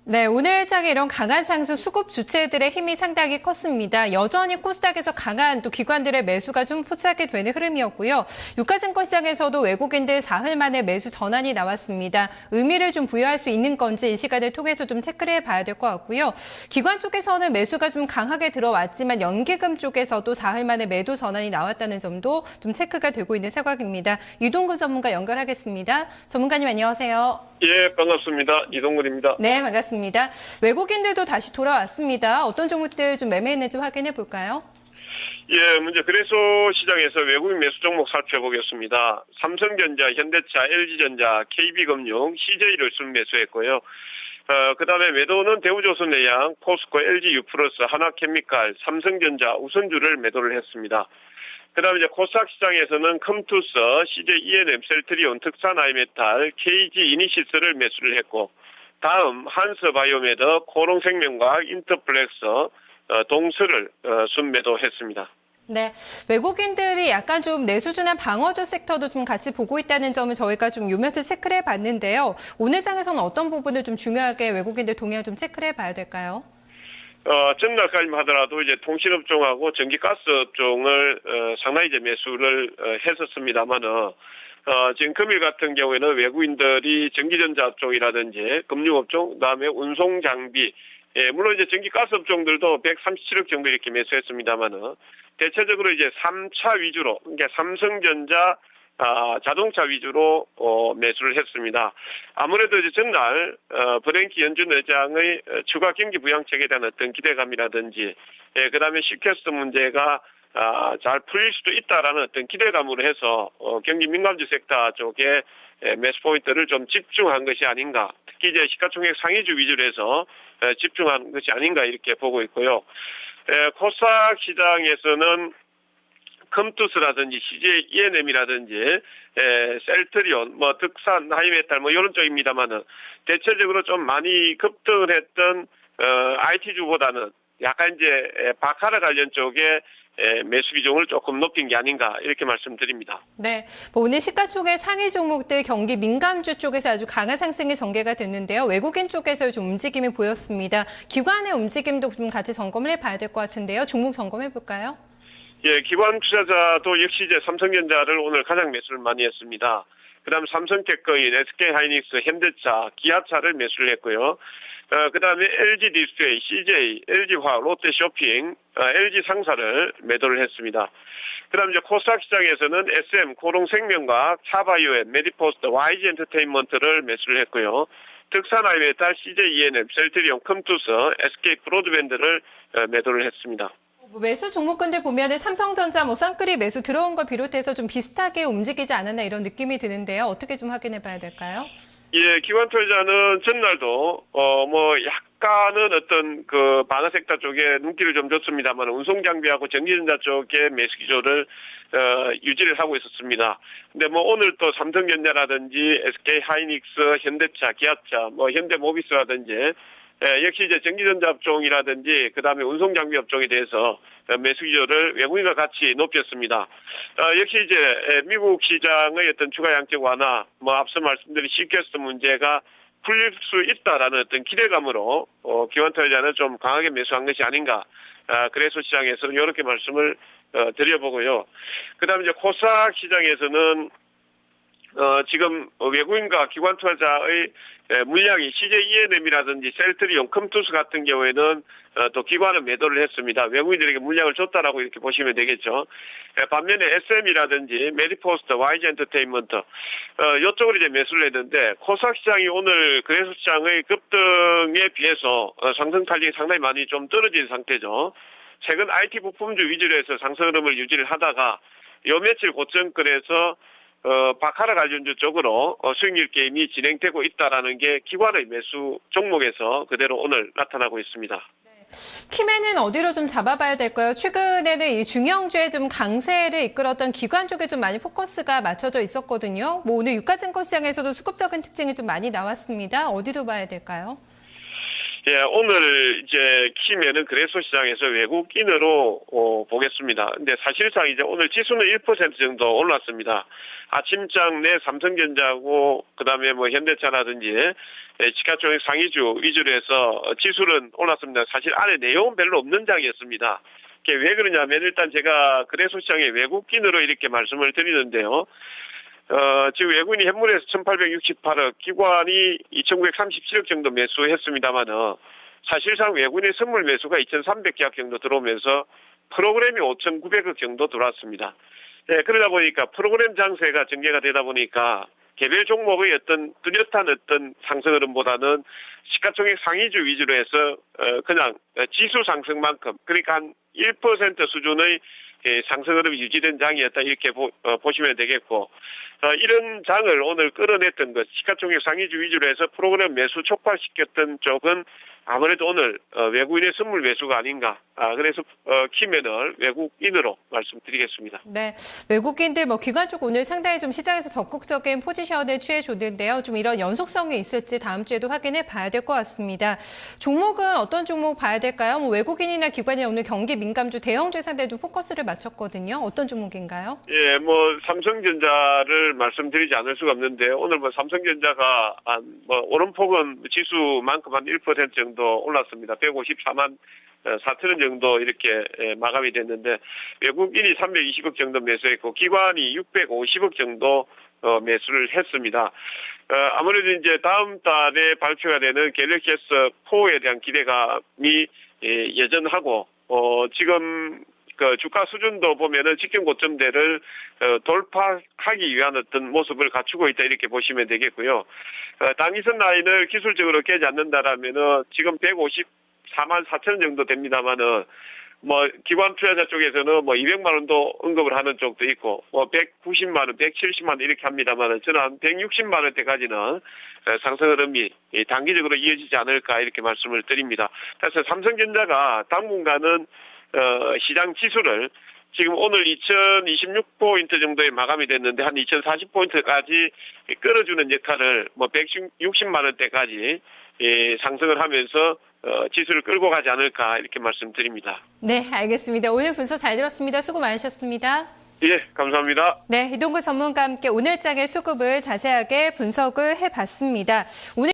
네, 오늘 장에 이런 강한 상승 수급 주체들의 힘이 상당히 컸습니다. 여전히 코스닥에서 강한 또 기관들의 매수가 좀 포착이 되는 흐름이었고요. 유가증권 시장에서도 외국인들 사흘 만에 매수 전환이 나왔습니다. 의미를 좀 부여할 수 있는 건지 이 시간을 통해서 좀 체크를 해봐야 될 것 같고요. 기관 쪽에서는 매수가 좀 강하게 들어왔지만 연기금 쪽에서도 사흘 만에 매도 전환이 나왔다는 점도 좀 체크가 되고 있는 상황입니다. 이동근 전문가 연결하겠습니다. 전문가님 안녕하세요. 예, 반갑습니다. 이동근입니다. 네, 반갑습니다. 외국인들도 다시 돌아왔습니다. 어떤 종목들 좀 매매했는지 확인해 볼까요? 예, 먼저 거래소 시장에서 외국인 매수 종목 살펴보겠습니다. 삼성전자, 현대차, LG전자, KB금융, CJ를 순매수했고요. 그다음에 매도는 대우조선해양, 포스코, LG유플러스, 하나케미칼, 삼성전자, 우선주를 매도를 했습니다. 그다음에 이제 코스닥 시장에서는 컴투스, CJ E&M, 셀트리온, 특산 아이메탈, KG 이니시스를 매수를 했고, 다음 한스바이오메드, 코롱생명과학, 인터플렉스, 동스를 순매도했습니다. 네, 외국인들이 약간 좀 내수준한 방어주 섹터도 좀 같이 보고 있다는 점을 저희가 좀 요면을 체크를 해봤는데요. 오늘 장에서는 어떤 부분을 좀 중요하게 외국인들 동향을 좀 체크를 해봐야 될까요? 전날까지만 하더라도 이제 통신업종하고 전기가스업종을 상당히 이제 매수를 했었습니다만은 지금 금일 같은 경우에는 외국인들이 전기전자 업종이라든지 금융업종, 그다음에 운송장비, 물론 이제 전기가스업종들도 137억 정도 이렇게 매수했습니다만은 대체적으로 이제 3차 위주로, 그러니까 삼성전자, 자동차 위주로 매수를 했습니다. 아무래도 이제 전날 버냉키 연준 의장의 추가 경기 부양책에 대한 어떤 기대감이라든지, 그다음에 시퀘스트 문제가 잘 풀릴 수도 있다라는 어떤 기대감으로 해서 경기 민감주 섹터 쪽에 매수 포인트를 좀 집중한 것이 아닌가. 특히 이제 시가총액 상위주 위주로 해서 집중한 것이 아닌가 이렇게 보고 있고요. 코스닥 시장에서는 컴투스라든지 CJ E&M이라든지 셀트리온, 특산, 하이메탈 이런 쪽입니다만은 대체적으로 좀 많이 급등을 했던 IT주보다는 약간 이제 바카라 관련 쪽에 매수 비중을 조금 높인 게 아닌가 이렇게 말씀드립니다. 네, 오늘 시가총액 상위 종목들 경기 민감주 쪽에서 아주 강한 상승이 전개가 됐는데요. 외국인 쪽에서 좀 움직임이 보였습니다. 기관의 움직임도 좀 같이 점검을 해봐야 될 것 같은데요. 종목 점검해 볼까요? 예, 기관 투자자도 역시 이제 삼성전자를 오늘 가장 매수를 많이 했습니다. 그다음 삼성테크인, SK하이닉스, 현대차, 기아차를 매수를 했고요. 그다음에 LG 디스플레이, CJ, LG화학, 롯데쇼핑, LG상사를 매도를 했습니다. 그다음 이제 코스닥 시장에서는 SM, 코롱생명과학, 차바이오엠, 메디포스트, YG엔터테인먼트를 매수를 했고요. 특산 아이메탈, CJ E&M, 셀트리온, 컴투스, SK 브로드밴드를 매도를 했습니다. 매수 종목군들 보면은 삼성전자, 쌍끌이 매수 들어온 거 비롯해서 좀 비슷하게 움직이지 않았나 이런 느낌이 드는데요. 어떻게 좀 확인해 봐야 될까요? 예, 기관 투자자는 전날도 약간은 어떤 그 방어 섹터 쪽에 눈길을 좀 줬습니다만 운송 장비하고 전기전자 쪽에 매수 기조를 유지를 하고 있었습니다. 근데 오늘 또 삼성전자라든지 SK 하이닉스, 현대차, 기아차, 현대모비스라든지 역시 이제 전기전자 업종이라든지 그다음에 운송 장비 업종에 대해서 매수 기조를 외국인과 같이 높였습니다. 역시 이제 미국 시장의 어떤 추가 양적 완화, 앞서 말씀드린 시퀘스트 문제가 풀릴 수 있다라는 어떤 기대감으로 기관 투자자는 좀 강하게 매수한 것이 아닌가. 그래서 시장에서는 이렇게 말씀을 드려보고요. 그다음에 이제 코스닥 시장에서는 지금 외국인과 기관 투자자의 물량이 CJ E&M이라든지 셀트리온, 컴투스 같은 경우에는 또 기관은 매도를 했습니다. 외국인들에게 물량을 줬다라고 이렇게 보시면 되겠죠. 반면에 SM이라든지 메디포스트, YG엔터테인먼트 이쪽으로 이제 매수를 했는데 코스닥 시장이 오늘 거래소 시장의 급등에 비해서 상승 탄력이 상당히 많이 좀 떨어진 상태죠. 최근 IT 부품주 위주로 해서 상승 흐름을 유지를 하다가 요 며칠 고점권에서 바카라 관련주 쪽으로 수익률 게임이 진행되고 있다라는 게 기관의 매수 종목에서 그대로 오늘 나타나고 있습니다. 키맨은 어디로 좀 잡아봐야 될까요? 최근에는 이 중형주의 좀 강세를 이끌었던 기관 쪽에 좀 많이 포커스가 맞춰져 있었거든요. 오늘 유가증권 시장에서도 수급적인 특징이 좀 많이 나왔습니다. 어디로 봐야 될까요? 예, 오늘 이제 키면은 거래소 시장에서 외국인으로 보겠습니다. 근데 사실상 이제 오늘 지수는 1% 정도 올랐습니다. 아침장 내 삼성전자하고 그다음에 뭐 현대차라든지 시가총액 상위주 위주로 해서 지수는 올랐습니다. 사실 안에 내용은 별로 없는 장이었습니다. 이게 왜 그러냐면 일단 제가 거래소 시장에 외국인으로 이렇게 말씀을 드리는데요. 지금 외국인이 현물에서 1,868억, 기관이 2,937억 정도 매수했습니다만은 사실상 외국인의 선물 매수가 2,300계약 정도 들어오면서 프로그램이 5,900억 정도 들어왔습니다. 네, 그러다 보니까 프로그램 장세가 전개가 되다 보니까 개별 종목의 어떤 뚜렷한 어떤 상승 흐름보다는 시가총액 상위주 위주로 해서 그냥 지수 상승만큼 그러니까 한 1% 수준의 상승 흐름이 유지된 장이었다 이렇게 보시면 되겠고 이런 장을 오늘 끌어냈던 것 시가총액 상위주 위주로 해서 프로그램 매수 촉발시켰던 쪽은 아무래도 오늘 외국인의 선물 매수가 아닌가. 그래서 키면을 외국인으로 말씀드리겠습니다. 네, 외국인들 기관 쪽 오늘 상당히 좀 시장에서 적극적인 포지션을 취해줬는데요. 좀 이런 연속성이 있을지 다음 주에도 확인해 봐야 될 것 같습니다. 종목은 어떤 종목 봐야 될까요? 외국인이나 기관이 오늘 경기 민감주 대형주에 상당히 좀 포커스를 맞췄거든요. 어떤 종목인가요? 예, 삼성전자를 말씀드리지 않을 수가 없는데 오늘 삼성전자가 오름폭은 지수만큼 한 1% 정도 올랐습니다. 154만 4천원 정도 이렇게 마감이 됐는데 외국인이 320억 정도 매수했고 기관이 650억 정도 매수를 했습니다. 아무래도 이제 다음 달에 발표가 되는 갤럭시 S4에 대한 기대감이 여전하고 지금 그 주가 수준도 보면은 직전 고점대를 돌파하기 위한 어떤 모습을 갖추고 있다 이렇게 보시면 되겠고요. 당기선 라인을 기술적으로 깨지 않는다라면은 지금 154만 4천 정도 됩니다만은 기관 투자자 쪽에서는 200만 원도 언급을 하는 쪽도 있고 190만 원, 170만 원 이렇게 합니다만은 저는 한 160만 원대까지는 상승 흐름이 단기적으로 이어지지 않을까 이렇게 말씀을 드립니다. 그래서 삼성전자가 당분간은 시장 지수를 지금 오늘 2026포인트 정도에 마감이 됐는데 한 2040포인트까지 끌어주는 역할을 160만 원대까지 상승을 하면서 지수를 끌고 가지 않을까 이렇게 말씀드립니다. 네, 알겠습니다. 오늘 분석 잘 들었습니다. 수고 많으셨습니다. 예, 감사합니다. 네, 이동구 전문가와 함께 오늘장의 수급을 자세하게 분석을 해봤습니다. 오늘